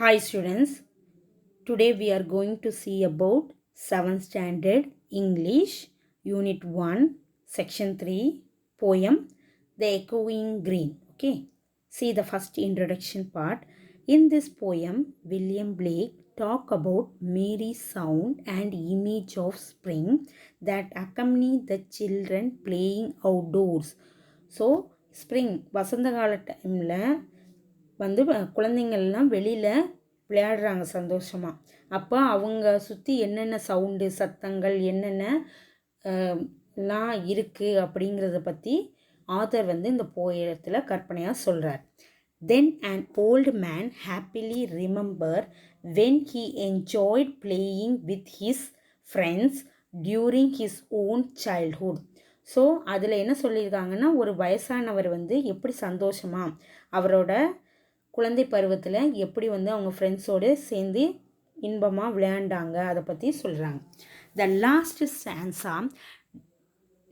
Hi students, today we are going to see about 7th standard English Unit 1 Section 3 poem The Echoing Green. Okay, see the first introduction part. In this poem, William Blake talk about merry sound and image of spring that accompany the children playing outdoors. So spring வசந்த கால டைமில் வந்து குழந்தைங்கள்லாம் வெளியில் விளையாடுறாங்க சந்தோஷமாக. அப்போ அவங்க சுற்றி என்னென்ன சவுண்டு சத்தங்கள் என்னென்ன எல்லாம் இருக்குது அப்படிங்கிறத பற்றி ஆத்தர் வந்து இந்த போயத்தில் கற்பனையாக சொல்கிறார். தென் an old man happily remember when he enjoyed playing with his friends during his own childhood. So அதில் என்ன சொல்லியிருக்காங்கன்னா, ஒரு வயசானவர் வந்து எப்படி சந்தோஷமாக அவரோட குழந்தை பருவத்தில் எப்படி வந்து அவங்க ஃப்ரெண்ட்ஸோடு சேர்ந்து இன்பமாக விளையாண்டாங்க அதை பற்றி சொல்கிறாங்க. The last stanza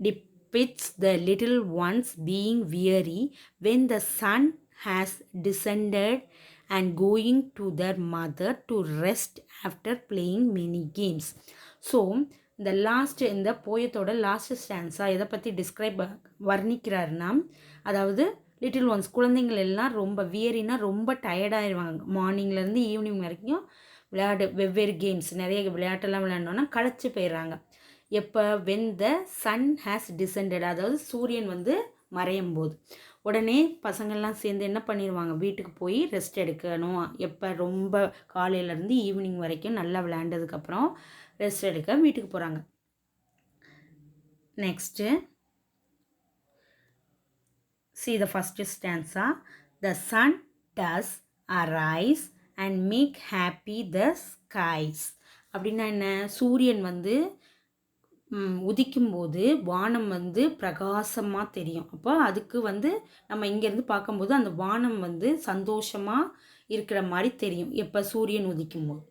depicts the little ones being weary when the sun has descended and going to their mother to rest after playing many games. So இந்த லாஸ்ட் இந்த போயத்தோட லாஸ்ட் ஸ்டான்ஸா எதை பற்றி டிஸ்கிரைப் வர்ணிக்கிறாருன்னா, அதாவது லிட்டில் ஒன்ஸ் குழந்தைங்கள் எல்லாம் ரொம்ப வியரினா ரொம்ப டயர்டாகிடுவாங்க. மார்னிங்லேருந்து evening வரைக்கும் வெவ்வேறு கேம்ஸ் நிறைய விளையாட்டெல்லாம் விளையாண்டோன்னா களைச்சி போயிடுறாங்க. எப்போ when the sun has descended, அதாவது சூரியன் வந்து மறையும் போது உடனே பசங்கள்லாம் சேர்ந்து என்ன பண்ணிடுவாங்க, வீட்டுக்கு போய் ரெஸ்ட் எடுக்கணும். எப்போ ரொம்ப காலையிலேருந்து ஈவினிங் வரைக்கும் நல்லா விளையாண்டதுக்கப்புறம் ரெஸ்ட் எடுக்க வீட்டுக்கு போகிறாங்க. Next see the first stanza. The sun does arise and make happy the skies. அப்படின்னா என்ன, சூரியன் வந்து உதிக்கும்போது வானம் வந்து பிரகாசமாக தெரியும். அப்போ அதுக்கு வந்து நம்ம இங்கேருந்து பார்க்கும்போது அந்த வானம் வந்து சந்தோஷமாக இருக்கிற மாதிரி தெரியும் எப்போ சூரியன் உதிக்கும்போது.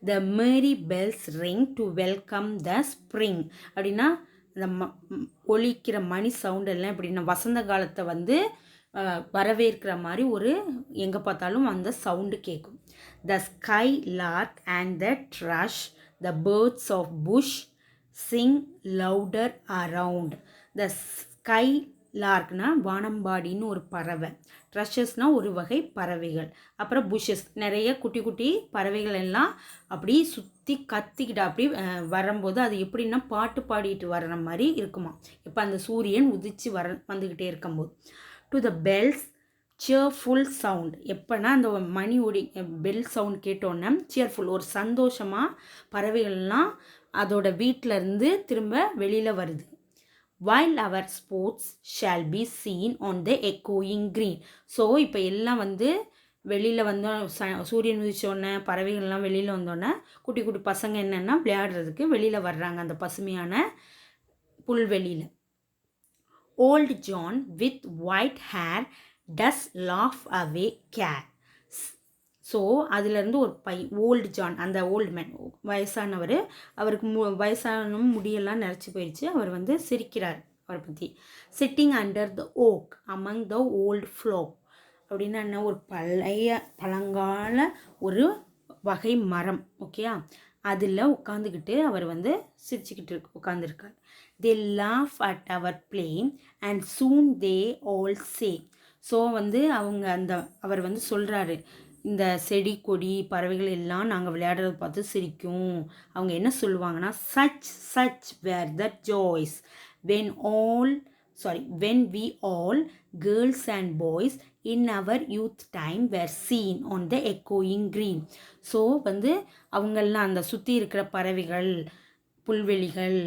The merry bells ring to welcome the spring. அப்படின்னா இந்த ஒலிக்கிற மணி சவுண்ட் எல்லாம் எப்படின்னா வசந்த காலத்தை வந்து வரவேற்கிற மாதிரி ஒரு எங்கே பார்த்தாலும் அந்த சவுண்டு கேட்கும். The skylark and the thrush the birds of bush sing louder around. The sky லார்க்னா வானம்பாடின்னு ஒரு பறவை, ட்ரஷஸ்னால் ஒரு வகை பறவைகள், அப்புறம் புஷஸ் நிறைய குட்டி குட்டி பறவைகள் எல்லாம் அப்படி சுற்றி கத்திக்கிட்டு அப்படி வரும்போது அது எப்படின்னா பாட்டு பாடிட்டு வர்ற மாதிரி இருக்குமா இப்போ அந்த சூரியன் உதிச்சு வந்துக்கிட்டே இருக்கும்போது. To the bells cheerful sound. எப்போனா அந்த மணி ஒடி பெல் சவுண்ட் கேட்டோன்னே சியர்ஃபுல் ஒரு சந்தோஷமாக பறவைகள்லாம் அதோட வீட்டிலேருந்து திரும்ப வெளியில் வருது. while our sports shall be seen on the echoing green. So இப்போ எல்லாம் வந்து வெளியில் வந்தோம், சூரியன் உதிச்சோடனே பறவைகள்லாம் வெளியில் வந்தோடனே குட்டி குட்டி பசங்க என்னென்னா விளையாடுறதுக்கு வெளியில் வர்றாங்க அந்த பசுமையான புல்வெளியில். Old John with white hair does laugh away care. So அதுலேருந்து ஒரு ஓல்டு ஜான், அந்த ஓல்டு மேன் வயசானவர், அவருக்கு வயசான முடியெல்லாம் நிறச்சி போயிடுச்சு, அவர் வந்து சிரிக்கிறார் அவரை பற்றி. Sitting under the okay among the old fluke. அப்படின்னா என்ன, ஒரு பழங்கால ஒரு வகை மரம், ஓகேயா, அதில் உட்காந்துக்கிட்டு அவர் வந்து சிரிச்சுக்கிட்டு உட்காந்துருக்கார். They laugh at our play and soon they all say. So வந்து அவர் வந்து சொல்கிறாரு, இந்த செடி கொடி பறவைகள் எல்லாம் நாங்கள் விளையாடுறத பார்த்து சிரிக்கும். அவங்க என்ன சொல்லுவாங்கன்னா, such where the joys when we all girls and boys in our youth time were seen on the echoing green. So வந்து அவங்கெல்லாம் அந்த சுற்றி இருக்கிற பறவைகள் புல்வெளிகள்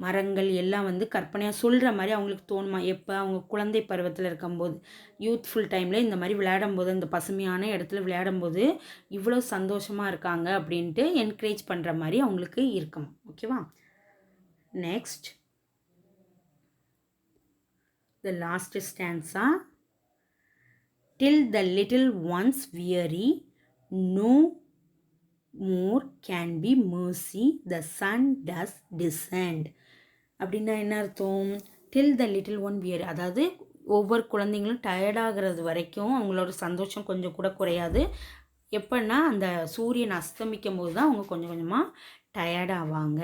மரங்கள் எல்லாம் வந்து கற்பனையாக சொல்கிற மாதிரி அவங்களுக்கு தோணுமா, எப்போ அவங்க குழந்தை பருவத்தில் இருக்கும்போது யூத்ஃபுல் டைமில் இந்த மாதிரி விளையாடும்போது அந்த பசுமையான இடத்துல விளையாடும்போது இவ்வளோ சந்தோஷமாக இருக்காங்க அப்படின்ட்டு என்கரேஜ் பண்ணுற மாதிரி அவங்களுக்கு இருக்கும். ஓகேவா. Next the last stanza. till the little ones weary no more can be mercy the sun does descend. அப்படின்னா என்ன அர்த்தம், டில் த லிட்டில் ஒன் வியர், அதாவது ஒவ்வொரு குழந்தைங்களும் டயர்டாகிறது வரைக்கும் அவங்களோட சந்தோஷம் கொஞ்சம் கூட குறையாது. எப்போன்னா அந்த சூரியன் அஸ்தமிக்கும் போது தான் அவங்க கொஞ்சம் கொஞ்சமாக டயர்ட் ஆவாங்க.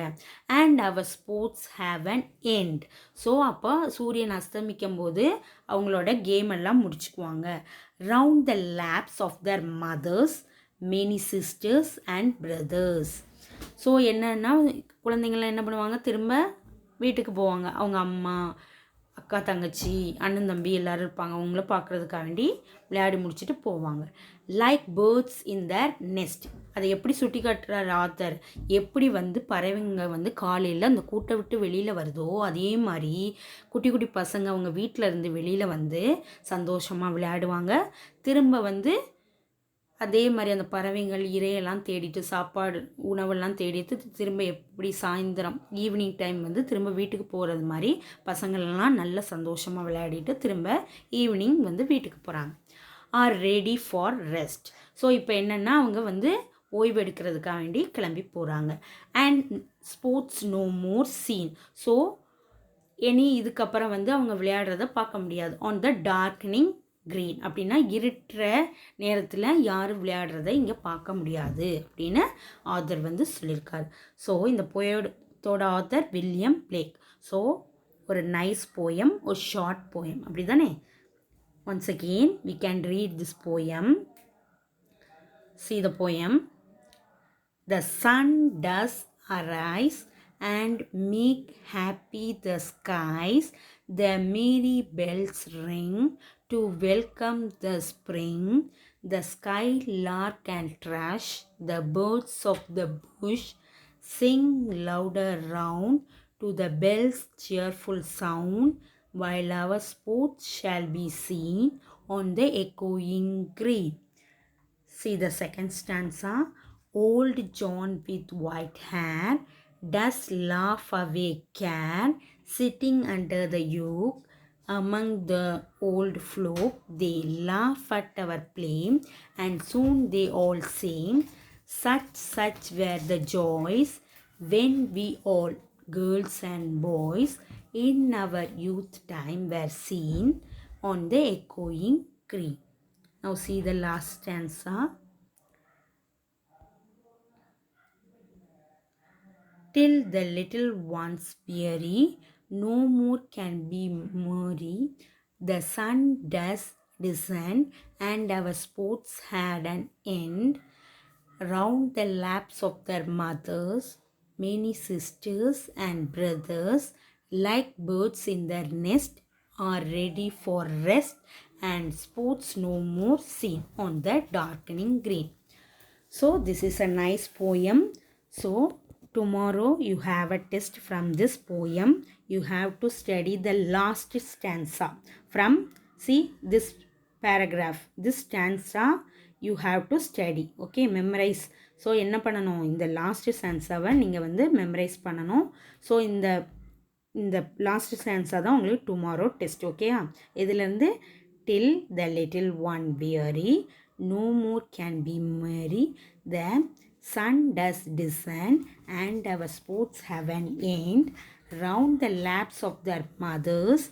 And our sports have an end. So அப்போ சூரியன் அஸ்தமிக்கும் போது அவங்களோட கேம் எல்லாம் முடிச்சுக்குவாங்க. Round the laps of their mothers many sisters and brothers. So என்னன்னா குழந்தைங்கள்லாம் என்ன பண்ணுவாங்க, திரும்ப வீட்டுக்கு போவாங்க. அவங்க அம்மா, அக்கா, தங்கச்சி, அண்ணன், தம்பி எல்லோரும் இருப்பாங்க. அவங்கள பார்க்குறதுக்காக வேண்டி விளையாடி முடிச்சுட்டு போவாங்க. Like birds in their nest. அதை எப்படி சுட்டி காட்டுறார் ஆத்தர், எப்படி வந்து பறவைங்க வந்து காலையில் அந்த கூட்டை விட்டு வெளியில் வருதோ அதே மாதிரி குட்டி குட்டி பசங்க அவங்க வீட்டில் இருந்து வெளியில் வந்து சந்தோஷமாக விளையாடுவாங்க. திரும்ப வந்து அதே மாதிரி அந்த பறவைகள் இரையெல்லாம் தேடிட்டு சாப்பாடு உணவெல்லாம் தேடிட்டு திரும்ப எப்படி சாயந்தரம் ஈவினிங் டைம் வந்து திரும்ப வீட்டுக்கு போகிறது மாதிரி பசங்களெல்லாம் நல்ல சந்தோஷமாக விளையாடிட்டு திரும்ப ஈவினிங் வந்து வீட்டுக்கு போகிறாங்க. Are ready for rest. So இப்போ என்னென்னா அவங்க வந்து ஓய்வு எடுக்கிறதுக்காக வேண்டி கிளம்பி போகிறாங்க. And sports no more seen. So இனி இதுக்கப்புறம் வந்து அவங்க விளையாடுறத பார்க்க முடியாது. ஆன் த டார்க்னிங் க்ரீன் அப்படின்னா இருட்டுற நேரத்தில் யாரும் விளையாடுறதை இங்கே பார்க்க முடியாது அப்படின்னு ஆத்தர் வந்து சொல்லியிருக்காரு. ஸோ இந்த போயத்தோட ஆத்தர் வில்லியம் பிளேக். ஸோ ஒரு நைஸ் போயம், ஒரு ஷார்ட் போயம், அப்படி தானே? Once again we can read this poem. See the poem. The sun does arise and make happy the skies. The merry bells ring to welcome the spring. The skylark and thrush, the birds of the bush, sing louder round to the bells' cheerful sound, while our sports shall be seen on the echoing green. See the second stanza. Old John with white hair does laugh away care, sitting under the yoke among the old folk. They laugh at our play, and soon they all sing. Such were the joys when we all, girls and boys, in our youth time were seen on the echoing green. Now see the last stanza. Till the little ones weary, no more can be merry. The sun does descend, and our sports had an end. Round the laps of their mothers, many sisters and brothers, like birds in their nest, are ready for rest, and sports no more seen on the darkening green. So this is a nice poem. So tomorrow you have a test from this poem. You have to study the last stanza from, see this paragraph, this stanza you have to study. Okay, memorize. So என்ன பண்ணணும், இந்த last ஸ்டான்ஸாவை நீங்கள் வந்து memorise பண்ணணும். So இந்த last stanza தான் உங்களுக்கு tomorrow test. ஓகேயா? இதுலேருந்து till the little one weary, no more can be merry. The sun does descend, and our sports have an end. Round the laps of their mothers,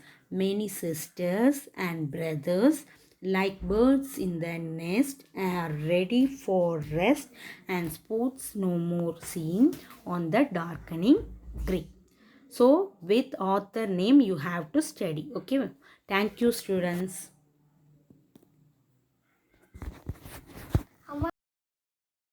many sisters and brothers, like birds in the nest, are ready for rest, and sports no more seen on the darkening green. So with author name you have to study. Okay, thank you students.